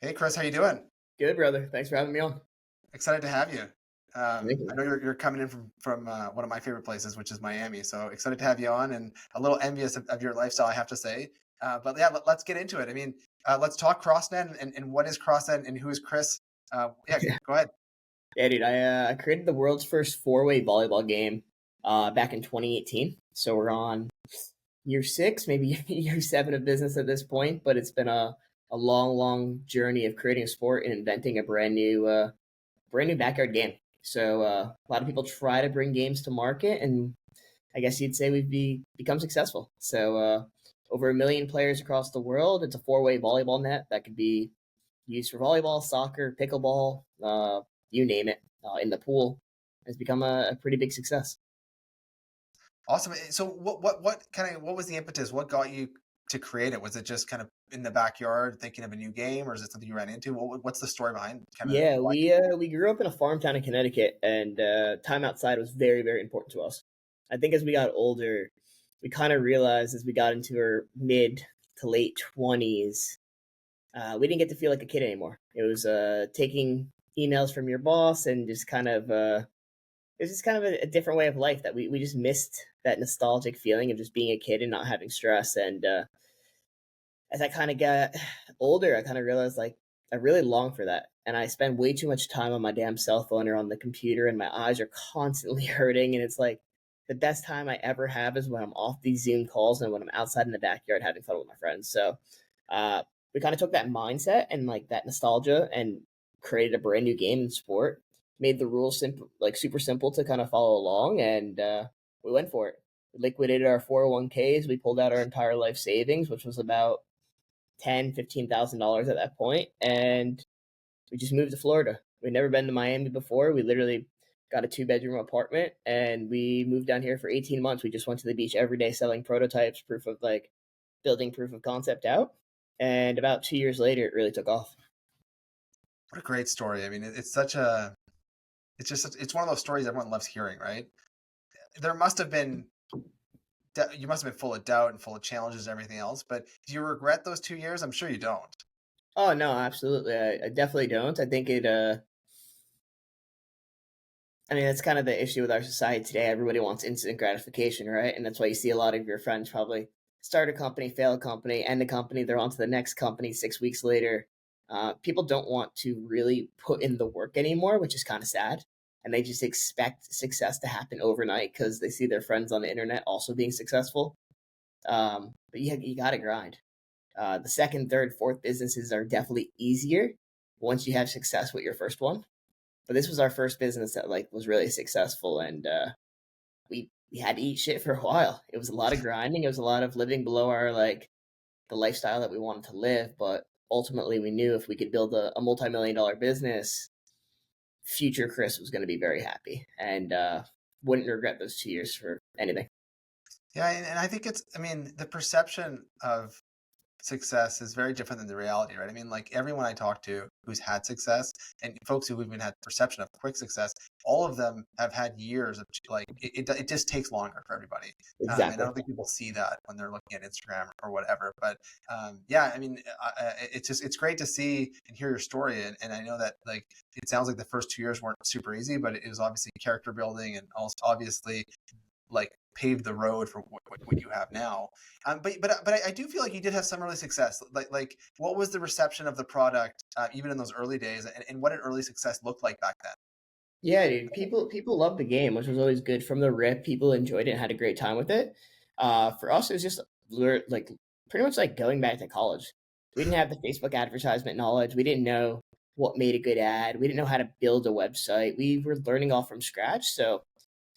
Hey Chris, how you doing? Good, brother. Thanks for having me on. Excited to have you. Thank I you. know you're coming in from one of my favorite places, which is Miami. So excited to have you on, and a little envious of your lifestyle, I have to say. But yeah, let's get into it. I mean, let's talk Crossnet and what is Crossnet and who is Chris. Yeah, go ahead. Yeah, dude. I created the world's first four-way volleyball game back in 2018. So we're on year six, maybe year seven of business at this point. But it's been a long, long journey of creating a sport and inventing a brand new backyard game. So a lot of people try to bring games to market, and I guess you'd say become successful. So over 1 million players across the world. It's a four-way volleyball net that could be used for volleyball, soccer, pickleball, you name it, in the pool. Has become a pretty big success. Awesome. So what was the impetus? What got you to create it? Was it just kind of in the backyard thinking of a new game, or is it something you ran into? What's the story behind kind of Yeah, why? we grew up in a farm town in Connecticut, and time outside was very, very important to us. I think as we got older, we kind of realized as we got into our mid to late 20s, we didn't get to feel like a kid anymore. It was taking emails from your boss and just kind of it was just kind of a different way of life that we just missed that nostalgic feeling of just being a kid and not having stress. And as I kind of got older, I kind of realized like I really long for that. And I spend way too much time on my damn cell phone or on the computer, and my eyes are constantly hurting. And it's like the best time I ever have is when I'm off these Zoom calls and when I'm outside in the backyard having fun with my friends. So uh, we kind of took that mindset and like that nostalgia and created a brand new game and sport. Made the rules simple, like super simple to kind of follow along, and we went for it. We liquidated our 401ks. We pulled out our entire life savings, which was about $10,000, $15,000 at that point, and we just moved to Florida. We'd never been to Miami before. We literally got a two-bedroom apartment, and we moved down here for 18 months. We just went to the beach every day selling prototypes, proof of like building proof of concept out. And about 2 years later, it really took off. What a great story. I mean, it's just it's one of those stories everyone loves hearing, right? There must have been you must have been full of doubt and full of challenges and everything else. But do you regret those 2 years? I'm sure you don't. Oh no, absolutely. I definitely don't. I think it. I mean, that's kind of the issue with our society today. Everybody wants instant gratification, right? And that's why you see a lot of your friends probably start a company, fail a company, end a company. They're on to the next company 6 weeks later. People don't want to really put in the work anymore, which is kind of sad. And they just expect success to happen overnight because they see their friends on the internet also being successful. But you got to grind. The second, third, fourth businesses are definitely easier once you have success with your first one. But this was our first business that like was really successful, and we had to eat shit for a while. It was a lot of grinding. It was a lot of living below our like the lifestyle that we wanted to live. But ultimately, we knew if we could build a multi-million-dollar business, future Chris was going to be very happy and wouldn't regret those 2 years for anything. Yeah, and I think I mean, the perception of success is very different than the reality, right? I mean, like everyone I talk to who's had success and folks who even had perception of quick success, all of them have had years of like it just takes longer for everybody. And I Exactly. don't think people see that when they're looking at Instagram or whatever. But yeah, I mean, it's great to see and hear your story. And I know that like it sounds like the first 2 years weren't super easy, but it was obviously character building and also obviously like paved the road for what you have now. But I do feel like you did have some early success. Like what was the reception of the product even in those early days, and what did early success look like back then? Yeah, dude. People loved the game, which was always good from the rip. People enjoyed it and had a great time with it. For us, it was just like pretty much like going back to college. We didn't have the Facebook advertisement knowledge. We didn't know what made a good ad. We didn't know how to build a website. We were learning all from scratch, so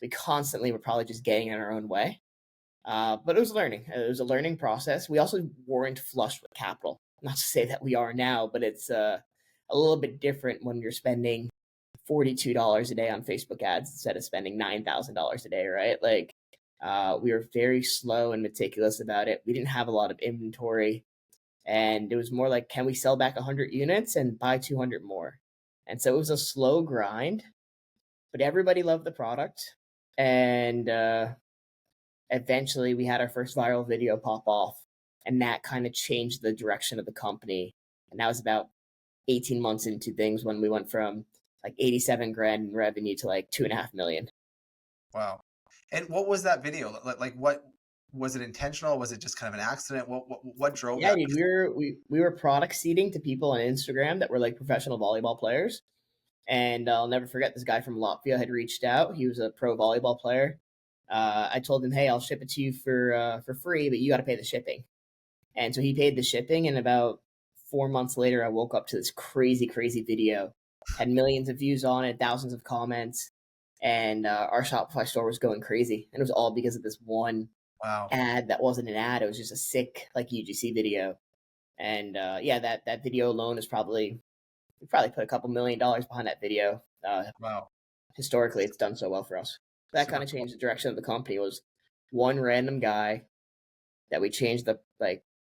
we constantly were probably just getting in our own way. But it was learning. It was a learning process. We also weren't flushed with capital. Not to say that we are now, but it's a little bit different when you're spending $42 a day on Facebook ads instead of spending $9,000 a day, right? Like, we were very slow and meticulous about it. We didn't have a lot of inventory, and it was more like, can we sell back 100 units and buy 200 more? And so it was a slow grind, but everybody loved the product. And eventually we had our first viral video pop off, and that kind of changed the direction of the company. And that was about 18 months into things when we went from like 87 grand in revenue to like 2.5 million. Wow. And what was that video? Like what was it intentional? Was it just kind of an accident? What drove Yeah, that? dude, we were product seeding to people on Instagram that were like professional volleyball players. And I'll never forget, this guy from Latvia had reached out. He was a pro volleyball player. I told him, hey, I'll ship it to you for free, but you got to pay the shipping. And so he paid the shipping. And about 4 months later, I woke up to this crazy, crazy video. Had millions of views on it, thousands of comments, and our Shopify store was going crazy. And it was all because of this one Wow. ad that wasn't an ad. It was just a sick like UGC video. And yeah, that video alone is we probably put a couple $1 million behind that video. Wow. Historically, it's done so well for us. That Super kind of cool. changed the direction of the company. Was one random guy that we changed the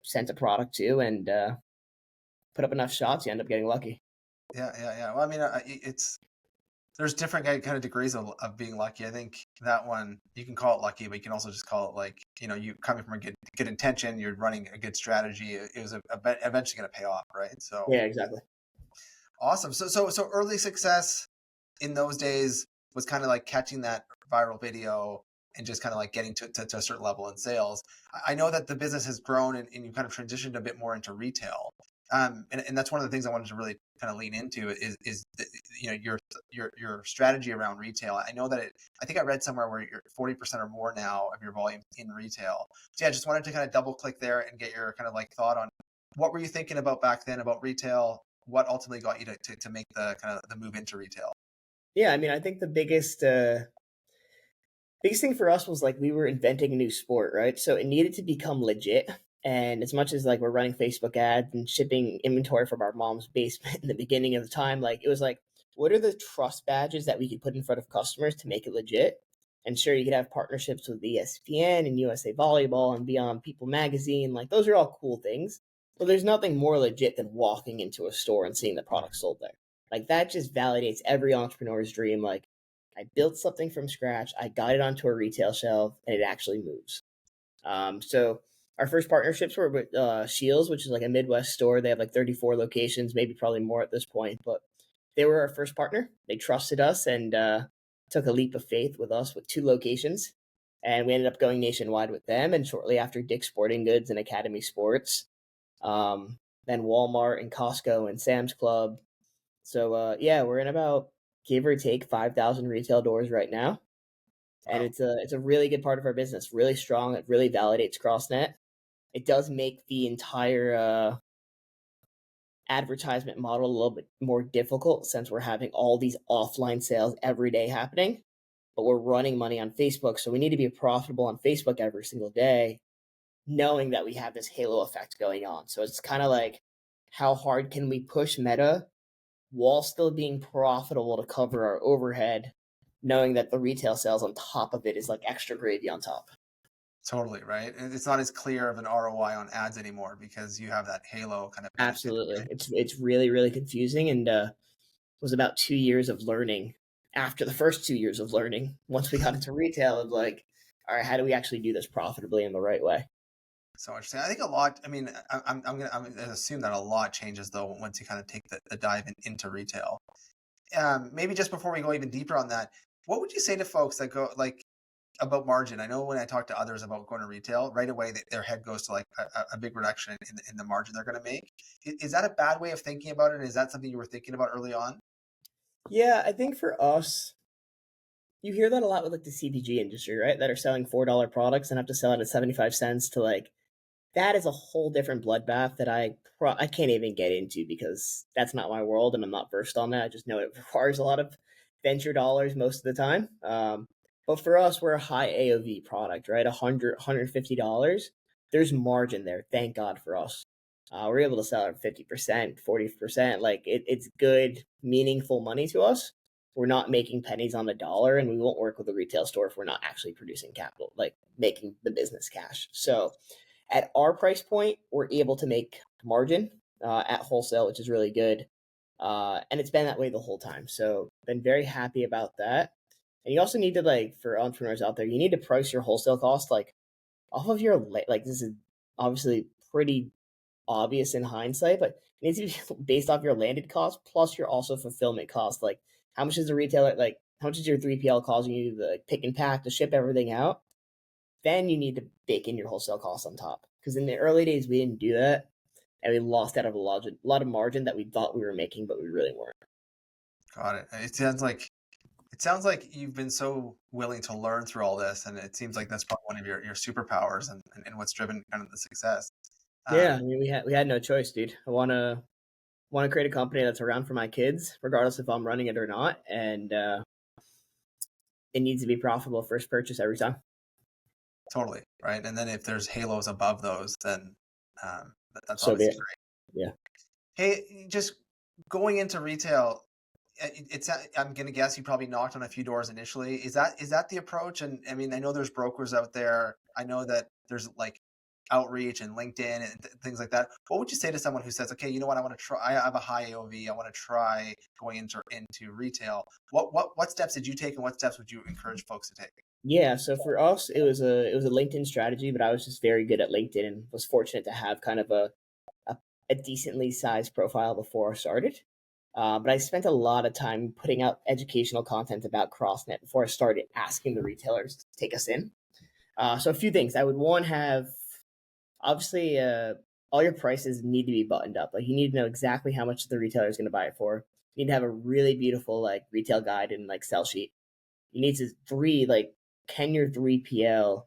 sent a product to, and put up enough shots, you end up getting lucky. Yeah. Well, I mean, there's different kind of degrees of being lucky. I think that one, you can call it lucky, but you can also just call it like, you coming from a good intention, you're running a good strategy. It was eventually going to pay off, right? So Yeah, exactly. awesome. So early success in those days was kind of like catching that viral video and just kind of like getting to a certain level in sales. I know that the business has grown and you kind of transitioned a bit more into retail. And that's one of the things I wanted to really kind of lean into is your strategy around retail. I know that I think I read somewhere where you're 40% or more now of your volume in retail. So yeah, I just wanted to kind of double click there and get your kind of like thought on what were you thinking about back then about retail? What ultimately got you to make the kind of the move into retail? Yeah, I mean, I think the biggest thing for us was like we were inventing a new sport, right? So it needed to become legit. And as much as like we're running Facebook ads and shipping inventory from our mom's basement in the beginning of the time, like it was like, what are the trust badges that we could put in front of customers to make it legit? And sure, you could have partnerships with ESPN and USA Volleyball and Beyond People Magazine. Like those are all cool things. But there's nothing more legit than walking into a store and seeing the product sold there. Like that just validates every entrepreneur's dream. Like I built something from scratch, I got it onto a retail shelf, and it actually moves. So our first partnerships were with Shields, which is like a Midwest store. They have like 34 locations, maybe probably more at this point, but they were our first partner. They trusted us and took a leap of faith with us with 2 locations. And we ended up going nationwide with them. And shortly after, Dick's Sporting Goods and Academy Sports, then Walmart and Costco and Sam's Club. So yeah, we're in about give or take 5,000 retail doors right now, and Wow. it's a really good part of our business. Really strong. It really validates Crossnet. It does make the entire advertisement model a little bit more difficult since we're having all these offline sales every day happening, but we're running money on Facebook, so we need to be profitable on Facebook every single day, knowing that we have this halo effect going on. So it's kind of like, how hard can we push Meta while still being profitable to cover our overhead, knowing that the retail sales on top of it is like extra gravy on top. Totally, right? And it's not as clear of an ROI on ads anymore because you have that halo kind of benefit, Absolutely. right? It's really, really confusing, and it was about 2 years of learning. After the first 2 years of learning, once we got into retail, of like, all right, how do we actually do this profitably in the right way? So interesting. I think a lot. I mean, I'm gonna assume that a lot changes though once you kind of take the dive into retail. Maybe just before we go even deeper on that, what would you say to folks that go like about margin? I know when I talk to others about going to retail, right away their head goes to like a big reduction in the margin they're going to make. Is that a bad way of thinking about it? Is that something you were thinking about early on? Yeah, I think for us, you hear that a lot with like the CPG industry, right? That are selling $4 products and have to sell it at 75 cents to like, that is a whole different bloodbath that I can't even get into because that's not my world and I'm not versed on that. I just know it requires a lot of venture dollars most of the time. But for us, we're a high AOV product, right? $150. There's margin there. Thank God for us. We're able to sell at 50%, 40%. Like it's good, meaningful money to us. We're not making pennies on the dollar, and we won't work with a retail store if we're not actually producing capital, like making the business cash. So at our price point, we're able to make margin at wholesale, which is really good. And it's been that way the whole time. So been very happy about that. And you also need to like, for entrepreneurs out there, you need to price your wholesale cost like off of your like this is obviously pretty obvious in hindsight, but it needs to be based off your landed cost plus your also fulfillment cost. Like, how much is the retailer, like, how much is your 3PL causing you to like, pick and pack to ship everything out? Then you need to bake in your wholesale costs on top. Because in the early days, we didn't do that. And we lost out of a lot of margin that we thought we were making, but we really weren't. Got it. It sounds like you've been so willing to learn through all this, and it seems like that's probably one of your superpowers and what's driven kind of the success. Yeah, I mean, we had no choice, dude. I want to create a company that's around for my kids, regardless if I'm running it or not, and it needs to be profitable first purchase every time. Totally, right? And then if there's halos above those, then that's So be obviously it. great. Yeah. Hey, just going into retail, I'm gonna guess you probably knocked on a few doors initially. Is that the approach? And I mean, I know there's brokers out there. I know that there's like outreach and LinkedIn and things like that. What would you say to someone who says, okay, you know what, I want to try. I have a high AOV. I want to try going into retail. What steps did you take, and what steps would you encourage folks to take? Yeah, so for us, it was a LinkedIn strategy, but I was just very good at LinkedIn and was fortunate to have kind of a, a decently sized profile before I started. But I spent a lot of time putting out educational content about Crossnet before I started asking the retailers to take us in. So a few things. I would one have obviously all your prices need to be buttoned up. Like you need to know exactly how much the retailer is going to buy it for. You need to have a really beautiful like retail guide and like sell sheet. You need to can your 3PL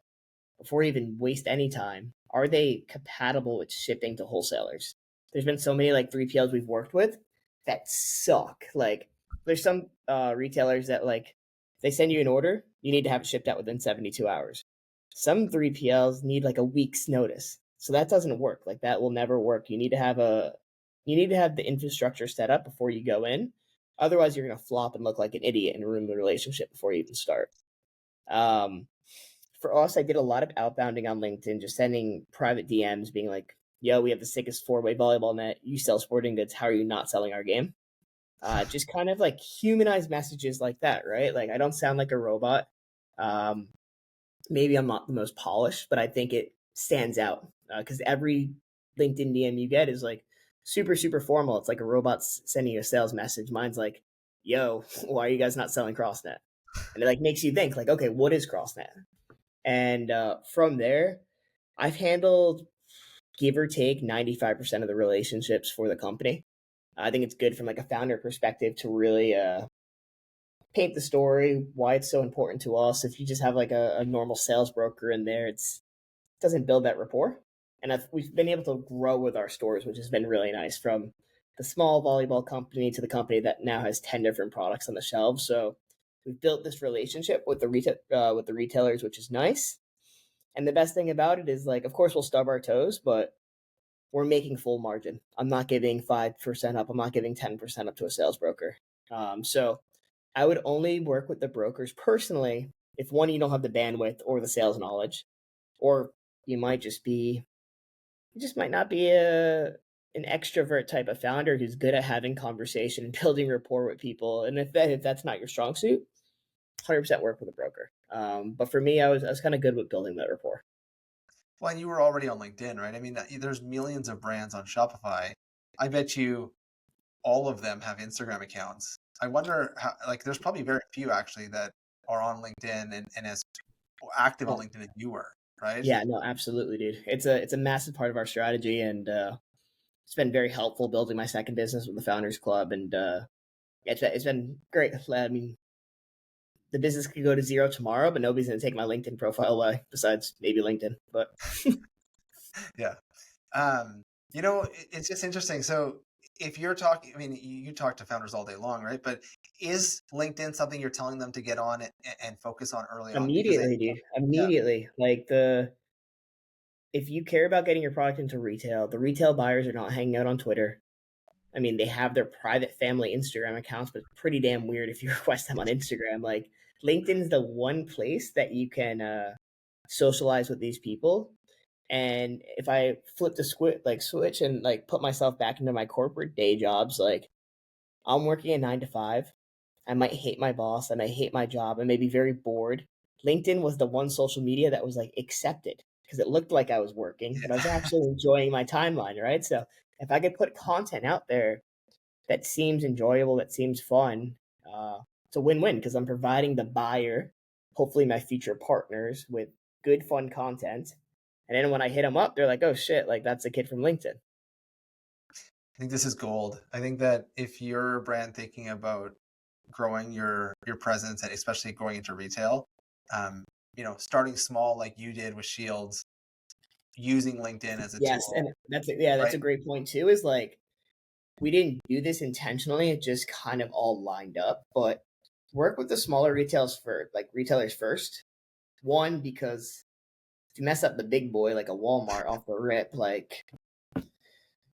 before you even waste any time, are they compatible with shipping to wholesalers? There's been so many like 3PLs we've worked with that suck. Like there's some retailers that like they send you an order, you need to have it shipped out within 72 hours. Some 3PLs need like a week's notice. So that doesn't work. Like that will never work. You need to have the infrastructure set up before you go in. Otherwise you're gonna flop and look like an idiot and ruin the relationship before you even start. Um, for us, I did a lot of outbounding on LinkedIn, just sending private DMs, being like, "Yo, we have the sickest four-way volleyball net. You sell sporting goods. How are you not selling our game?" Just kind of like humanized messages like that, right? Like I don't sound like a robot. Um, Maybe I'm not the most polished, but I think it stands out because every LinkedIn DM you get is like super super formal. It's like a robot sending you a sales message. Mine's like, "Yo, why are you guys not selling Crossnet?" And it like makes you think like, okay, what is Crossnet? And from there, I've handled give or take 95% of the relationships for the company. I think it's good from like a founder perspective to really paint the story, why it's so important to us. If you just have like a normal sales broker in there, it doesn't build that rapport. And we've been able to grow with our stores, which has been really nice from the small volleyball company to the company that now has 10 different products on the shelves. So we've built this relationship with with the retailers, which is nice. And the best thing about it is like, of course, we'll stub our toes, but we're making full margin. I'm not giving 5% up. I'm not giving 10% up to a sales broker. So I would only work with the brokers personally if one, you don't have the bandwidth or the sales knowledge, or you just might not be an extrovert type of founder who's good at having conversation and building rapport with people. And if that's not your strong suit, 100% work with a broker. But for me, I was kind of good with building that rapport. Well, and you were already on LinkedIn, right? I mean, there's millions of brands on Shopify. I bet you all of them have Instagram accounts. I wonder how, like, there's probably very few actually that are on LinkedIn and as active on Oh, LinkedIn as you were, right? yeah, no, absolutely, dude. It's a massive part of our strategy, and it's been very helpful building my second business with the Founders Club, and it's been great. I mean, the business could go to zero tomorrow, but nobody's gonna take my LinkedIn profile away besides maybe LinkedIn. But Yeah. Um, it's just interesting. So if you're talking, I mean, you talk to founders all day long, right? But is LinkedIn something you're telling them to get on and focus on early on? Because immediately, dude, yeah, immediately, like the if you care about getting your product into retail, the retail buyers are not hanging out on Twitter. I mean, they have their private family Instagram accounts, but it's pretty damn weird if you request them on Instagram. Like LinkedIn's the one place that you can socialize with these people. And if I flip the switch and like put myself back into my corporate day jobs, like I'm working a 9 to 5. I might hate my boss. I might hate my job. I may be very bored. LinkedIn was the one social media that was like accepted. because it looked like I was working, but I was actually enjoying my timeline, right? So if I could put content out there that seems enjoyable, that seems fun, it's a win-win because I'm providing the buyer, hopefully my future partners, with good, fun content. And then when I hit them up, they're like, "Oh shit, like that's a kid from LinkedIn." I think this is gold. I think that if you're a brand thinking about growing your presence and especially going into retail, starting small like you did with Shields, using LinkedIn as a Yes, tool, and that's a right? great point too. Is like we didn't do this intentionally; it just kind of all lined up. But work with the smaller retailers first. One, because if you mess up the big boy like a Walmart off the rip, like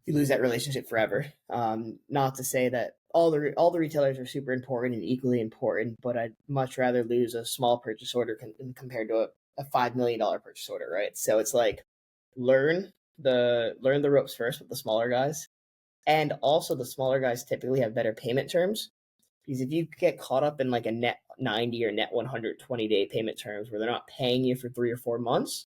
you lose that relationship forever. Not to say that all the retailers are super important and equally important, but I'd much rather lose a small purchase order compared to a $5 million purchase order, right? So it's like learn learn the ropes first with the smaller guys, and also the smaller guys typically have better payment terms because if you get caught up in like a net 90 or net 120-day payment terms where they're not paying you for 3 or 4 months,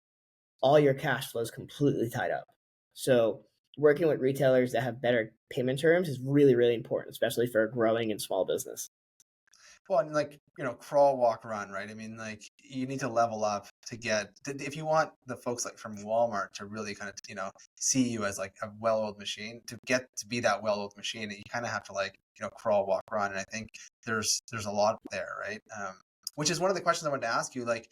all your cash flow is completely tied up. So working with retailers that have better payment terms is really, really important, especially for a growing and small business. Well, and like, crawl, walk, run, right? I mean, like you need to level up to get, if you want the folks like from Walmart to really kind of, see you as like a well-oiled machine, to get to be that well-oiled machine, you kind of have to like, crawl, walk, run. And I think there's a lot there, right? Which is one of the questions I wanted to ask you, like,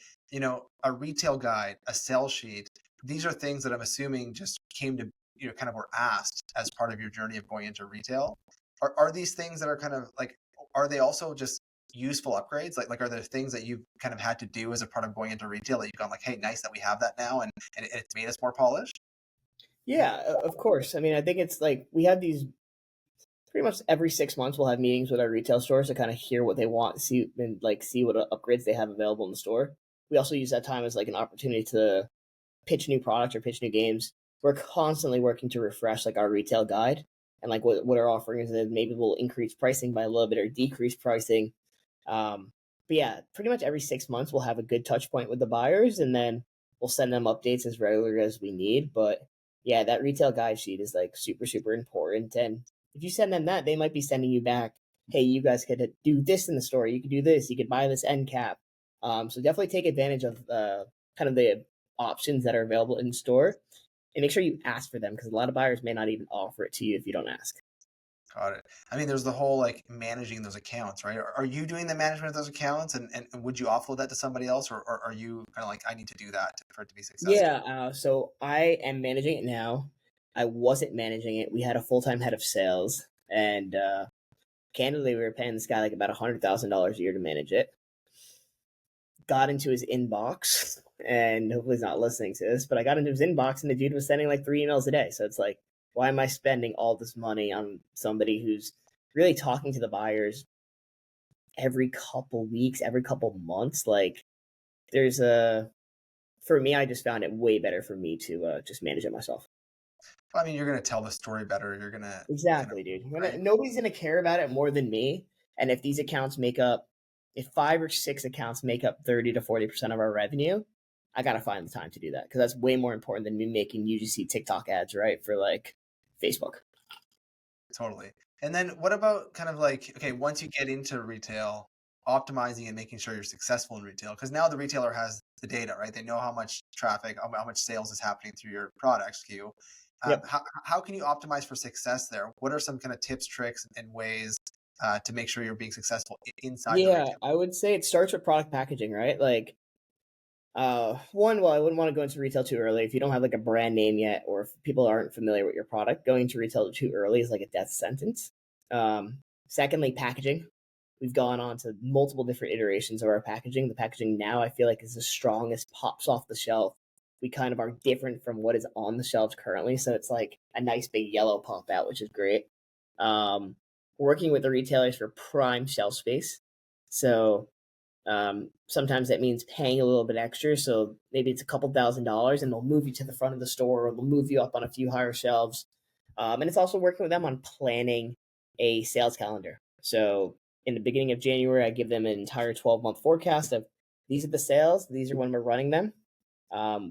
a retail guide, a sell sheet, these are things that I'm assuming just came to, kind of were asked as part of your journey of going into retail. Are these things that are kind of like, are they also just useful upgrades? Like are there things that you've kind of had to do as a part of going into retail that you've gone like, hey, nice that we have that now, and it's made us more polished? Yeah, of course. I mean, I think it's like we have these pretty much every 6 months. We'll have meetings with our retail stores to kind of hear what they want, see what upgrades they have available in the store. We also use that time as like an opportunity to pitch new products or pitch new games. We're constantly working to refresh like our retail guide and like what our offering is, and maybe we'll increase pricing by a little bit or decrease pricing. But yeah, pretty much every 6 months we'll have a good touch point with the buyers, and then we'll send them updates as regular as we need. But yeah, that retail guide sheet is like super, super important. And if you send them that, they might be sending you back, hey, you guys could do this in the store. You could do this. You could buy this end cap. So definitely take advantage of kind of the options that are available in store, and make sure you ask for them because a lot of buyers may not even offer it to you if you don't ask. Got it. I mean, there's the whole like managing those accounts, right? Are you doing the management of those accounts, and would you offload that to somebody else, or are you kind of like, I need to do that for it to be successful? Yeah, so I am managing it now. I wasn't managing it. We had a full time head of sales, and candidly, we were paying this guy like about $100,000 a year to manage it. Got into his inbox, and hopefully he's not listening to this, but I got into his inbox, and the dude was sending like 3 emails a day. So it's like, why am I spending all this money on somebody who's really talking to the buyers every couple weeks, every couple months? Like, there's a for me, I just found it way better for me to just manage it myself. I mean, you're going to tell the story better. You're going to kind of, Exactly, dude. right? Nobody's gonna care about it more than me. And if 5 or 6 accounts make up 30 to 40% of our revenue, I gotta find the time to do that because that's way more important than me making UGC TikTok ads, right? For like Facebook. Totally. And then what about kind of like, okay, once you get into retail, optimizing and making sure you're successful in retail, because now the retailer has the data, right? They know how much traffic, how much sales is happening through your product SKU. Yep. How can you optimize for success there? What are some kind of tips, tricks, and ways to make sure you're being successful inside the Yeah, retail? I would say it starts with product packaging, right? Like, well, I wouldn't want to go into retail too early if you don't have like a brand name yet, or if people aren't familiar with your product. Going to retail too early is like a death sentence. Secondly, packaging. We've gone on to multiple different iterations of our packaging. The packaging now I feel like is the strongest, pops off the shelf. We kind of are different from what is on the shelves currently, so it's like a nice big yellow pop out, which is great. Um, Working with the retailers for prime shelf space. So sometimes that means paying a little bit extra. So maybe it's a couple $1,000s and they'll move you to the front of the store or they'll move you up on a few higher shelves. And it's also working with them on planning a sales calendar. So in the beginning of January, I give them an entire 12-month forecast of these are the sales, these are when we're running them.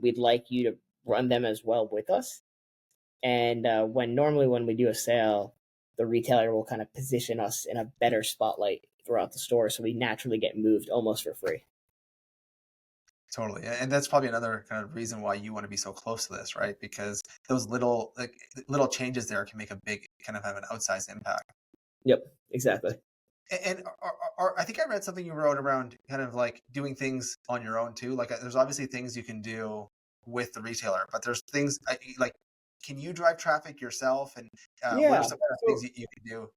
We'd like you to run them as well with us. And when we do a sale, the retailer will kind of position us in a better spotlight throughout the store, so we naturally get moved almost for free. Totally. And that's probably another kind of reason why you want to be so close to this, right? Because those little changes there can make a big kind of have an outsized impact. Yep, exactly. And I think I read something you wrote around kind of like doing things on your own too. Like there's obviously things you can do with the retailer, but there's things like, can you drive traffic yourself? And what are Yeah. some of the things you can do?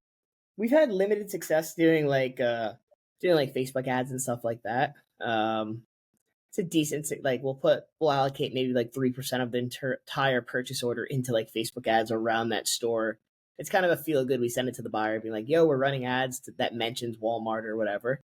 We've had limited success doing like Facebook ads and stuff like that. It's a decent like we'll allocate maybe like 3% of the entire purchase order into like Facebook ads around that store. It's kind of a feel good. We send it to the buyer, being like, "Yo, we're running ads that mentions Walmart or whatever."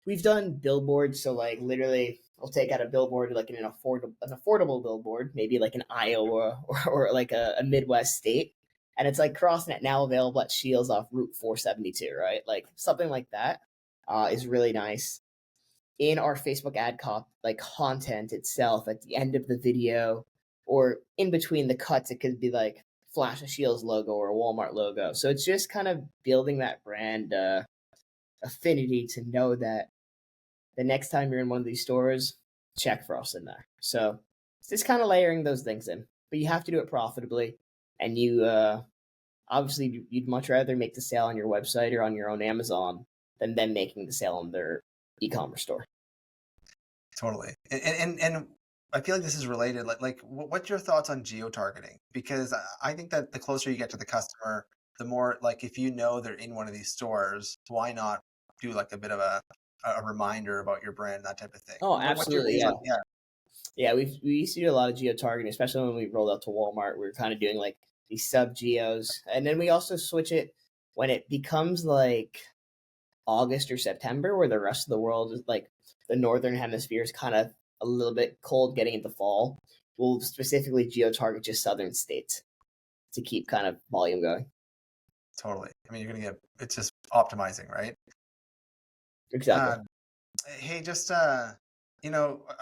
We've done billboards, so like literally, we'll take out a billboard like in an affordable billboard, maybe like in Iowa or like a Midwest state, and it's like Crossnet now available at Shields off Route 472, right? Like something like that is really nice. In our Facebook ad content itself, at the end of the video or in between the cuts, it could be like flash a Shields logo or a Walmart logo. So it's just kind of building that brand affinity to know that the next time you're in one of these stores, check for us in there. So it's just kind of layering those things in, but you have to do it profitably. And you obviously you'd much rather make the sale on your website or on your own Amazon than them making the sale on their e-commerce store. Totally. And I feel like this is related. Like what's your thoughts on geo-targeting? Because I think that the closer you get to the customer, the more like if you know they're in one of these stores, why not do like a bit of a reminder about your brand, that type of thing? Oh, What's your absolutely. views Yeah. on Yeah, we used to do a lot of geo targeting, especially when we rolled out to Walmart. We were kind of doing like these sub geos, and then we also switch it when it becomes like August or September, where the rest of the world is like the northern hemisphere is kind of a little bit cold, getting into fall. We'll specifically geo target just southern states to keep kind of volume going. Totally. I mean, you're gonna get it's just optimizing, right? Exactly. Hey, just a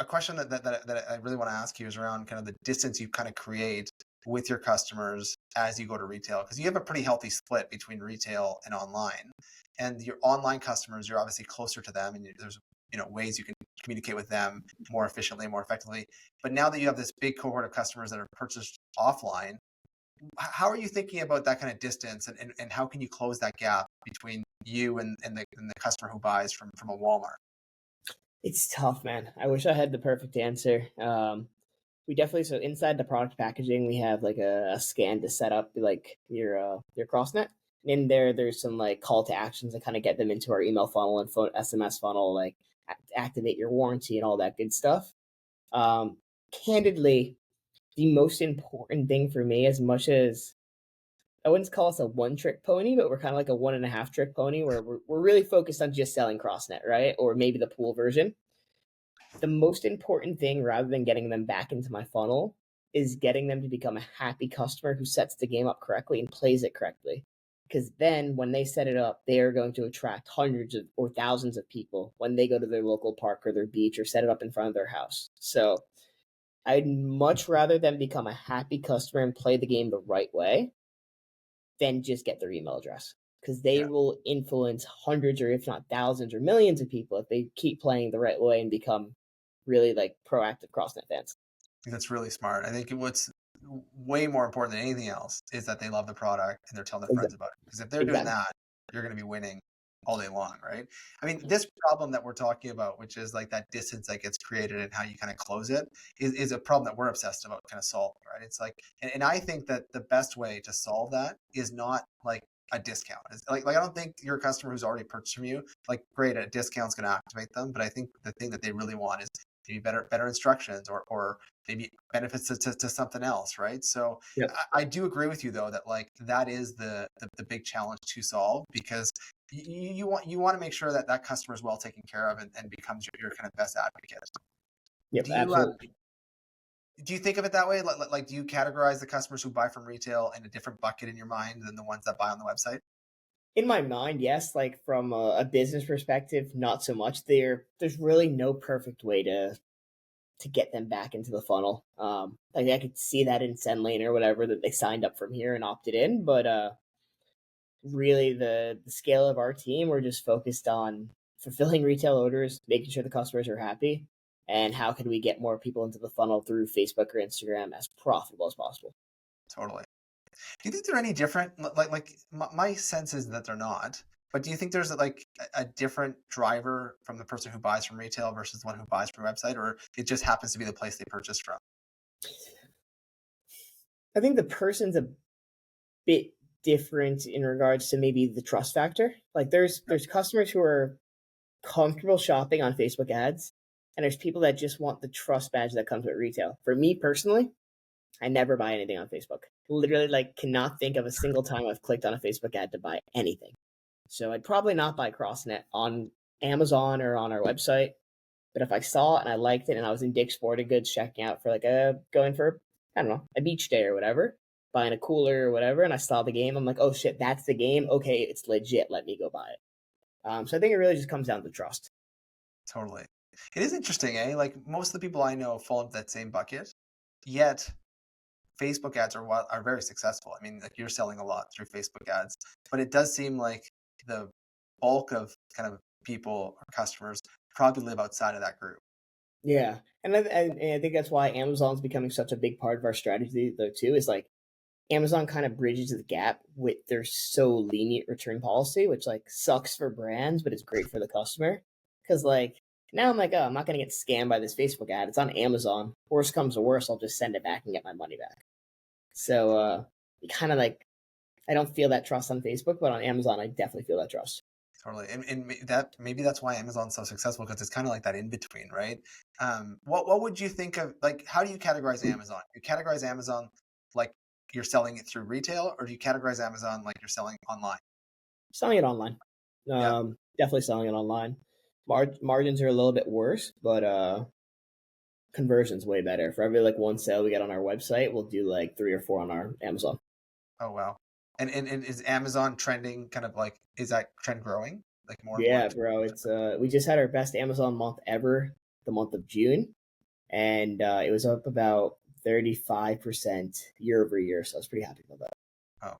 question that I really want to ask you is around kind of the distance you kind of create with your customers as you go to retail, because you have a pretty healthy split between retail and online. And your online customers, you're obviously closer to them, and there's ways you can communicate with them more efficiently, more effectively. But now that you have this big cohort of customers that are purchased offline, how are you thinking about that kind of distance, and how can you close that gap between you and the customer who buys from a Walmart? It's tough, man. I wish I had the perfect answer. We definitely, so inside the product packaging, we have like a scan to set up like your Crossnet. And in there, there's some like call to actions that kind of get them into our email funnel and SMS funnel, like activate your warranty and all that good stuff. Um, Candidly, the most important thing for me, as much as I wouldn't call us a one trick pony, but we're kind of like a 1.5 trick pony where we're really focused on just selling Crossnet, right? Or maybe the pool version. The most important thing, rather than getting them back into my funnel, is getting them to become a happy customer who sets the game up correctly and plays it correctly. Because then when they set it up, they are going to attract hundreds of or thousands of people when they go to their local park or their beach or set it up in front of their house. So I'd much rather them become a happy customer and play the game the right way than just get their email address. Because they Yeah. will influence hundreds or if not thousands or millions of people if they keep playing the right way and become really like proactive Crossnet fans. That's really smart. I think what's way more important than anything else is that they love the product and they're telling their friends about it. Because if they're doing Exactly. that, you're going to be winning all day long, right? I mean, this problem that we're talking about, which is like that distance that gets created and how you kind of close it, is a problem that we're obsessed about kind of solving, right? It's like, and I think that the best way to solve that is not like a discount. It's like I don't think your customer who's already purchased from you, like great, a discount's going to activate them. But I think the thing that they really want is maybe better instructions or maybe benefits to something else, right? So Yep. I do agree with you though that like that is the big challenge to solve, because you want to make sure that that customer is well taken care of and becomes your kind of best advocate. Yep. Do you Absolutely. do you think of it that way? Like do you categorize the customers who buy from retail in a different bucket in your mind than the ones that buy on the website? In my mind, yes. Like from a business perspective, not so much. There's really no perfect way to get them back into the funnel. Like I could see that in Send Lane or whatever, that they signed up from here and opted in, but really the scale of our team, we're just focused on fulfilling retail orders, making sure the customers are happy, and how can we get more people into the funnel through Facebook or Instagram as profitable as possible. Totally. Do you think they're any different? Like my sense is that they're not. But do you think there's like a different driver from the person who buys from retail versus the one who buys from a website, or it just happens to be the place they purchased from? I think the person's a bit different in regards to maybe the trust factor. Like there's customers who are comfortable shopping on Facebook ads, and there's people that just want the trust badge that comes with retail. For me personally, I never buy anything on Facebook. Literally, like, cannot think of a single time I've clicked on a Facebook ad to buy anything. So I'd probably not buy Crossnet on Amazon or on our website. But if I saw it and I liked it and I was in Dick's Sporting Goods checking out for going for, I don't know, a beach day or whatever, buying a cooler or whatever, and I saw the game, I'm like, oh shit, that's the game. Okay, it's legit. Let me go buy it. So I think it really just comes down to trust. Totally. It is interesting, eh? Like most of the people I know fall into that same bucket, yet Facebook ads are very successful. I mean, like you're selling a lot through Facebook ads, but it does seem like the bulk of kind of people or customers probably live outside of that group. Yeah, and I think that's why Amazon's becoming such a big part of our strategy, though. Too, is like Amazon kind of bridges the gap with their so lenient return policy, which like sucks for brands, but it's great for the customer. Because like now I'm like, oh, I'm not gonna get scammed by this Facebook ad. It's on Amazon. Worst comes to worst, I'll just send it back and get my money back. So you kind of like, I don't feel that trust on Facebook, but on Amazon, I definitely feel that trust. Totally, and that maybe that's why Amazon's so successful, because it's kind of like that in between, right? What would you think of, like, how do you categorize Amazon? You categorize Amazon like you're selling it through retail, or do you categorize Amazon like you're selling online? Selling it online, Yeah. definitely selling it online. Margins are a little bit worse, but conversion's way better. For every like one sale we get on our website, we'll do like 3 or 4 on our Amazon. Oh wow. And is Amazon trending kind of like, is that trend growing like more and more? Yeah, bro. It's we just had our best Amazon month ever, the month of June, and it was up about 35% year over year. So I was pretty happy about that. Oh,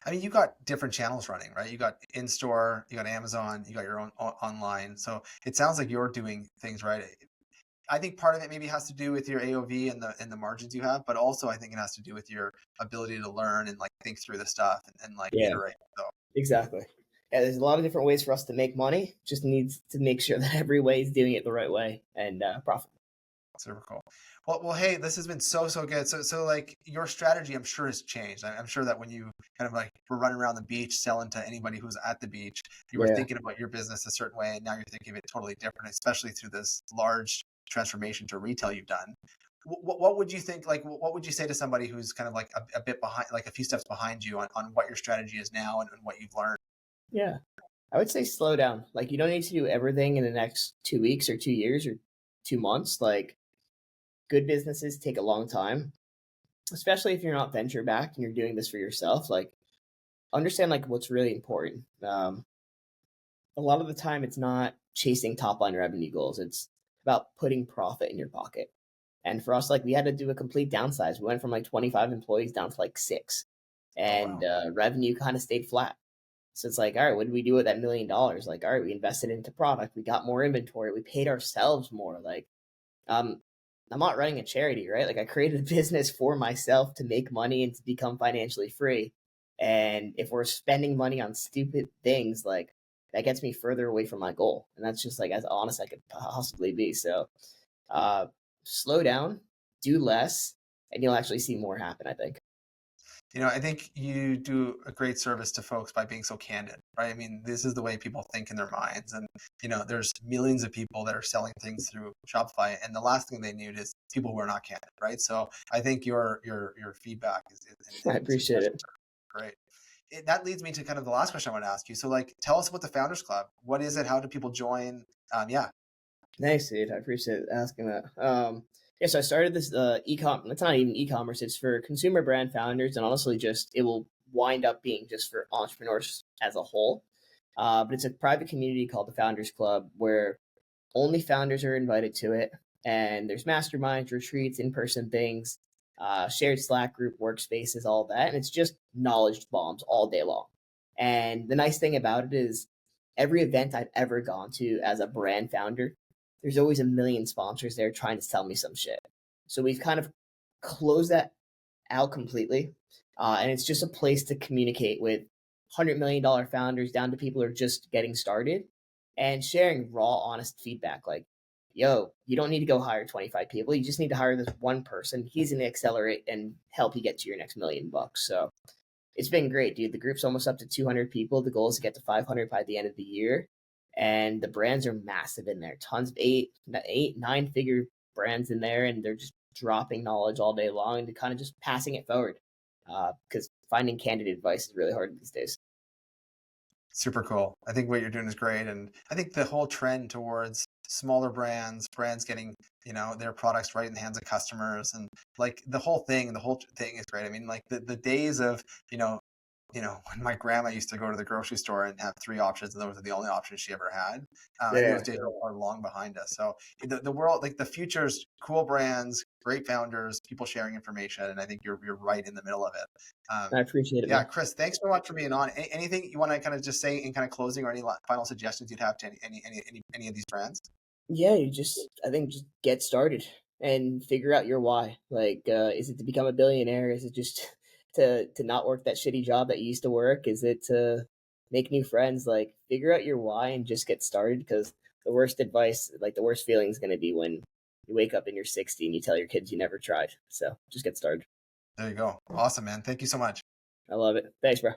I mean, you got different channels running, right? You got in store, you got Amazon, you got your own online. So it sounds like you're doing things right. I think part of it maybe has to do with your AOV and the margins you have, but also I think it has to do with your ability to learn and like think through the stuff and like Yeah, iterate. So exactly. Yeah, there's a lot of different ways for us to make money. Just needs to make sure that every way is doing it the right way and profit. super cool. Well, hey, this has been so good. So like your strategy, I'm sure has changed. I'm sure that when you kind of like were running around the beach selling to anybody who's at the beach, you were Yeah. thinking about your business a certain way, and now you're thinking of it totally different, especially through this large transformation to retail you've done. What would you think, like, what would you say to somebody who's kind of like a bit behind, like a few steps behind you on what your strategy is now and what you've learned? Yeah. I would say slow down. Like you don't need to do everything in the next 2 weeks or 2 years or 2 months. Like good businesses take a long time, especially if you're not venture backed and you're doing this for yourself. Like understand like what's really important. A lot of the time it's not chasing top line revenue goals. It's about putting profit in your pocket. And for us, like we had to do a complete downsize. We went from like 25 employees down to like 6, Oh and wow. revenue kind of stayed flat. So it's like, all right, what did we do with that $1 million? Like, all right, we invested into product, we got more inventory, we paid ourselves more. Like, um, I'm not running a charity, right? Like, I created a business for myself to make money and to become financially free. And if we're spending money on stupid things, like that gets me further away from my goal. And that's just like as honest I could possibly be. So, uh, slow down, do less, and you'll actually see more happen, I think. I think you do a great service to folks by being so candid, right? I mean, this is the way people think in their minds. And, there's millions of people that are selling things through Shopify, and the last thing they need is people who are not candid, right? So I think your feedback I and appreciate suggestions it. are great. That leads me to kind of the last question I want to ask you. So, like, tell us about the Founders Club. What is it? How do people join? Yeah. Nice, dude. I appreciate asking that. Yeah, so I started this e-com. It's not even e-commerce. It's for consumer brand founders, and honestly, just it will wind up being just for entrepreneurs as a whole. But it's a private community called the Founders Club, where only founders are invited to it. And there's masterminds, retreats, in-person things, shared Slack group, workspaces, all that. And it's just knowledge bombs all day long. And the nice thing about it is every event I've ever gone to as a brand founder, there's always a million sponsors there trying to sell me some shit. So we've kind of closed that out completely. And it's just a place to communicate with $100 million founders down to people who are just getting started and sharing raw, honest feedback. Like, yo, you don't need to go hire 25 people. You just need to hire this one person. He's going to accelerate and help you get to your next $1,000,000. So it's been great, dude. The group's almost up to 200 people. The goal is to get to 500 by the end of the year. And the brands are massive in there. Tons of 9-figure brands in there. And they're just dropping knowledge all day long and kind of just passing it forward. Because finding candidate advice is really hard these days. Super cool. I think what you're doing is great. And I think the whole trend towards smaller brands getting, their products right in the hands of customers, and like the whole thing is great. I mean, like the days of, when my grandma used to go to the grocery store and have 3 options and those were the only options she ever had. I think those days are long behind us. So the world, like the future's cool brands, great founders, people sharing information. And I think you're right in the middle of it. I appreciate it. Yeah, man. Chris, thanks so much for being on. Anything you want to kind of just say in kind of closing, or any final suggestions you'd have to any of these brands? Yeah, I think just get started and figure out your why. Like, is it to become a billionaire? Is it just to not work that shitty job that you used to work? Is it to make new friends? Like, figure out your why and just get started, because the worst advice, like the worst feeling is going to be when you wake up and you're 60 and you tell your kids you never tried. So just get started. There you go. Awesome, man. Thank you so much. I love it. Thanks, bro.